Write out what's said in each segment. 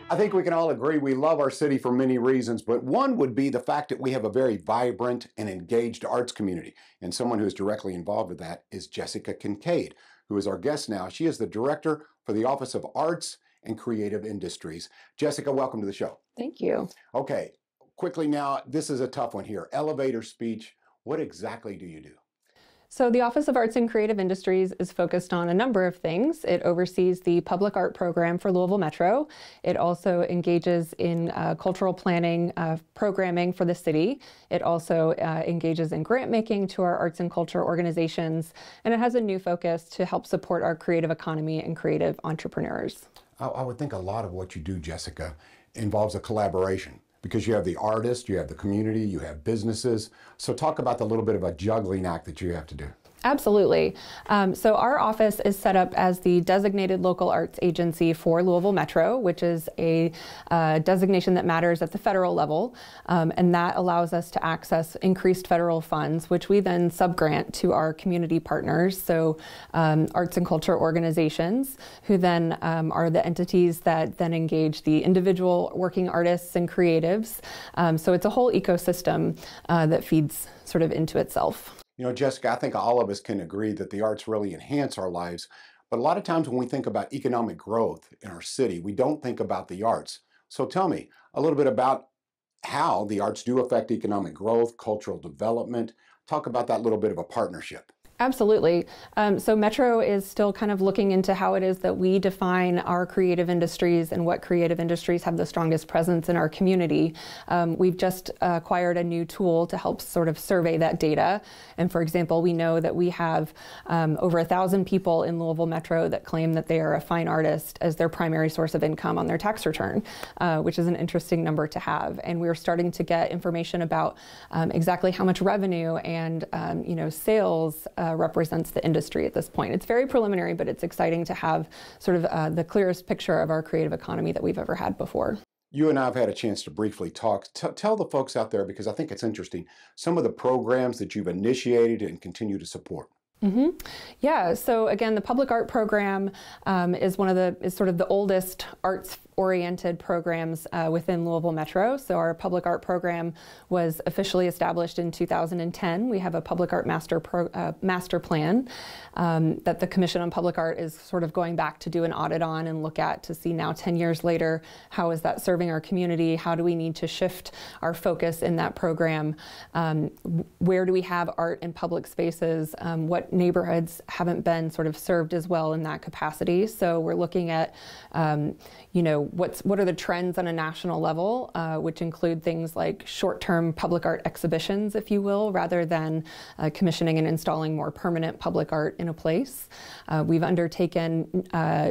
I think we can all agree we love our city for many reasons, but one would be the fact that we have a very vibrant and engaged arts community. And someone who is directly involved with that is Jessica Kincaid, who is our guest now. She is the director for the Office of Arts and Creative Industries. Jessica, welcome to the show. Thank you. Okay, quickly now, this is a tough one here. Elevator speech, what exactly do you do? So the Office of Arts and Creative Industries is focused on a number of things. It oversees the public art program for Louisville Metro. It also engages in cultural planning programming for the city. It also engages in grant making to our arts and culture organizations. And it has a new focus to help support our creative economy and creative entrepreneurs. I would think a lot of what you do, Jessica, involves a collaboration, because you have the artist, you have the community, you have businesses. So talk about the little bit of a juggling act that you have to do. Absolutely. So our office is set up as the designated local arts agency for Louisville Metro, which is a designation that matters at the federal level. And that allows us to access increased federal funds, which we then subgrant to our community partners. So arts and culture organizations, who then are the entities that then engage the individual working artists and creatives. So it's a whole ecosystem that feeds sort of into itself. You know, Jessica, I think all of us can agree that the arts really enhance our lives. But a lot of times when we think about economic growth in our city, we don't think about the arts. So tell me a little bit about how the arts do affect economic growth, cultural development. Talk about that little bit of a partnership. Absolutely. So Metro is still kind of looking into how it is that we define our creative industries and what creative industries have the strongest presence in our community. We've just acquired a new tool to help sort of survey that data. And for example, we know that we have over 1,000 people in Louisville Metro that claim that they are a fine artist as their primary source of income on their tax return, which is an interesting number to have. And we're starting to get information about exactly how much revenue and sales represents the industry at this point. It's very preliminary, but it's exciting to have sort of the clearest picture of our creative economy that we've ever had before. You and I have had a chance to briefly talk. Tell the folks out there, because I think it's interesting, some of the programs that you've initiated and continue to support. Mm-hmm. Yeah, so again, the public art program is sort of the oldest arts-oriented programs within Louisville Metro. So our public art program was officially established in 2010. We have a public art master plan that the Commission on Public Art is sort of going back to do an audit on and look at to see now 10 years later, how is that serving our community? How do we need to shift our focus in that program? Where do we have art in public spaces? What neighborhoods haven't been sort of served as well in that capacity? So we're looking at, what are the trends on a national level, which include things like short-term public art exhibitions, if you will, rather than commissioning and installing more permanent public art in a place. We've undertaken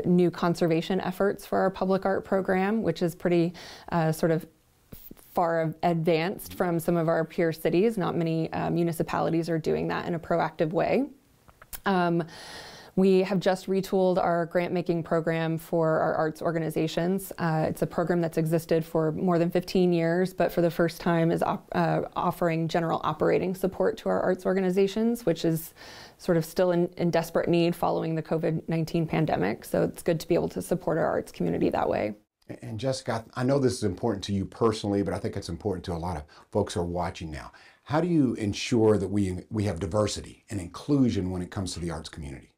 new conservation efforts for our public art program, which is pretty sort of far advanced from some of our peer cities. Not many municipalities are doing that in a proactive way. We have just retooled our grant-making program for our arts organizations. It's a program that's existed for more than 15 years, but for the first time is offering general operating support to our arts organizations, which is sort of still in desperate need following the COVID-19 pandemic. So it's good to be able to support our arts community that way. And Jessica, I know this is important to you personally, but I think it's important to a lot of folks who are watching now. How do you ensure that we have diversity and inclusion when it comes to the arts community?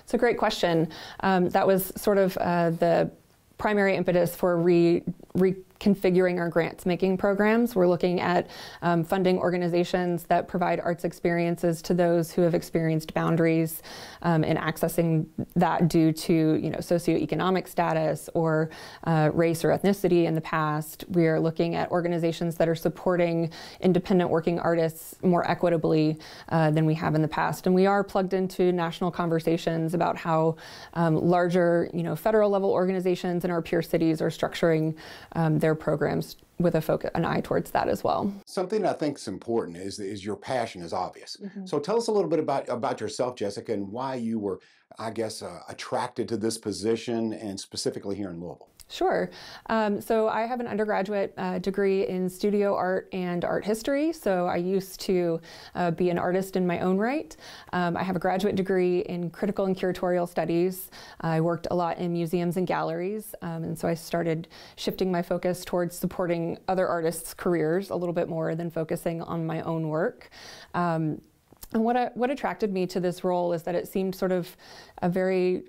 It's a great question. That was sort of the primary impetus for reconfiguring our grants-making programs. We're looking at funding organizations that provide arts experiences to those who have experienced boundaries and accessing that due to socioeconomic status or race or ethnicity in the past. We are looking at organizations that are supporting independent working artists more equitably than we have in the past. And we are plugged into national conversations about how larger federal level organizations in our peer cities are structuring their programs with an eye towards that as well. Something I think is important is your passion is obvious. Mm-hmm. So tell us a little bit about yourself, Jessica, and why you were, I guess, attracted to this position and specifically here in Louisville. Sure. So I have an undergraduate degree in studio art and art history. So I used to be an artist in my own right. I have a graduate degree in critical and curatorial studies. I worked a lot in museums and galleries. And so I started shifting my focus towards supporting other artists' careers a little bit more than focusing on my own work. And what attracted me to this role is that it seemed sort of a very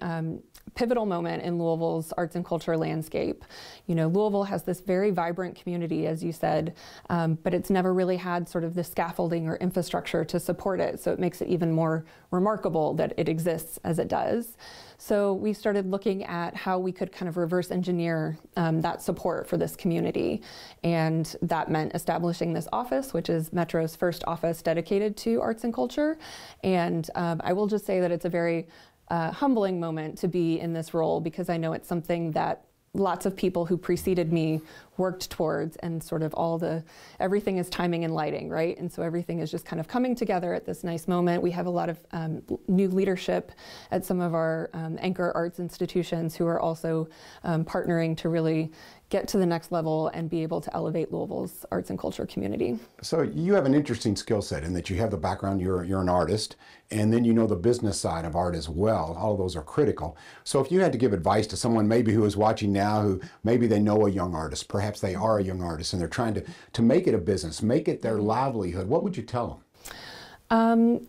pivotal moment in Louisville's arts and culture landscape. You know, Louisville has this very vibrant community, as you said, but it's never really had sort of the scaffolding or infrastructure to support it. So it makes it even more remarkable that it exists as it does. So we started looking at how we could kind of reverse engineer that support for this community. And that meant establishing this office, which is Metro's first office dedicated to arts and culture. And I will just say that it's a very humbling moment to be in this role, because I know it's something that lots of people who preceded me worked towards, and sort of everything is timing and lighting, right? And so everything is just kind of coming together at this nice moment. We have a lot of new leadership at some of our anchor arts institutions who are also partnering to really get to the next level and be able to elevate Louisville's arts and culture community. So you have an interesting skill set in that you have the background, you're an artist, and then you know the business side of art as well. All of those are critical. So if you had to give advice to someone maybe who is watching now, who maybe they know a young artist, perhaps they are a young artist and they're trying to make it a business, make it their livelihood, what would you tell them?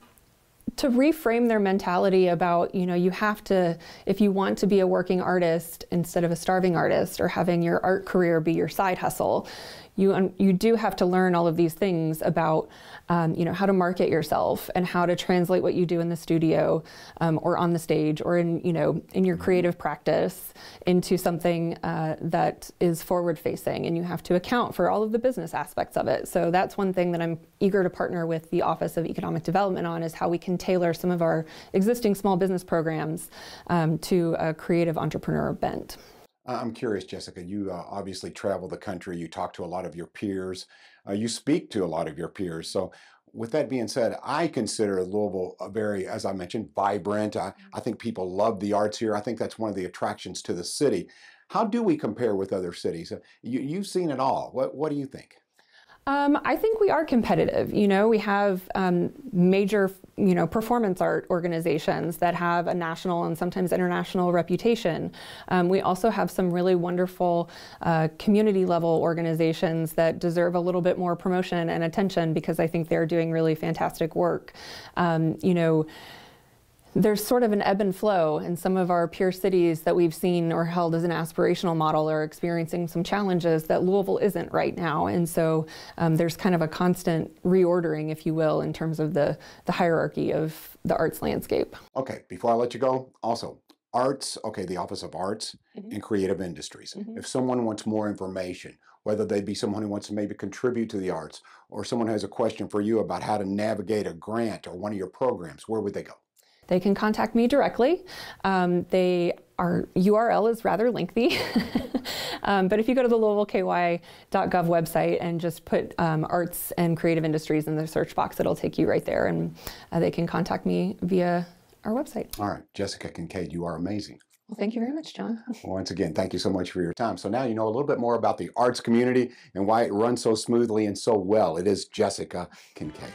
To reframe their mentality about, you know, you have to, if you want to be a working artist instead of a starving artist, or having your art career be your side hustle, you do have to learn all of these things about, you know, how to market yourself and how to translate what you do in the studio or on the stage or in, you know, in your creative practice into something that is forward facing, and you have to account for all of the business aspects of it. So that's one thing that I'm eager to partner with the Office of Economic Development on, is how we can tailor some of our existing small business programs to a creative entrepreneur bent. I'm curious, Jessica, you obviously travel the country, you talk to a lot of your peers, you speak to a lot of your peers. So with that being said, I consider Louisville a very, as I mentioned, vibrant. I think people love the arts here. I think that's one of the attractions to the city. How do we compare with other cities? You've seen it all. What do you think? I think we are competitive. You know, we have major, you know, performance art organizations that have a national and sometimes international reputation. We also have some really wonderful community level organizations that deserve a little bit more promotion and attention, because I think they're doing really fantastic work. You know, there's sort of an ebb and flow, and some of our peer cities that we've seen or held as an aspirational model are experiencing some challenges that Louisville isn't right now. And so there's kind of a constant reordering, if you will, in terms of the hierarchy of the arts landscape. Okay, before I let you go, also, arts, okay, the Office of Arts and Creative Industries. If someone wants more information, whether they be someone who wants to maybe contribute to the arts, or someone has a question for you about how to navigate a grant or one of your programs, where would they go? They can contact me directly. Our URL is rather lengthy, but if you go to the LouisvilleKY.gov website and just put arts and creative industries in the search box, it'll take you right there, and they can contact me via our website. All right, Jessica Kincaid, you are amazing. Well, thank you very much, John. Once again, thank you so much for your time. So now you know a little bit more about the arts community and why it runs so smoothly and so well. It is Jessica Kincaid.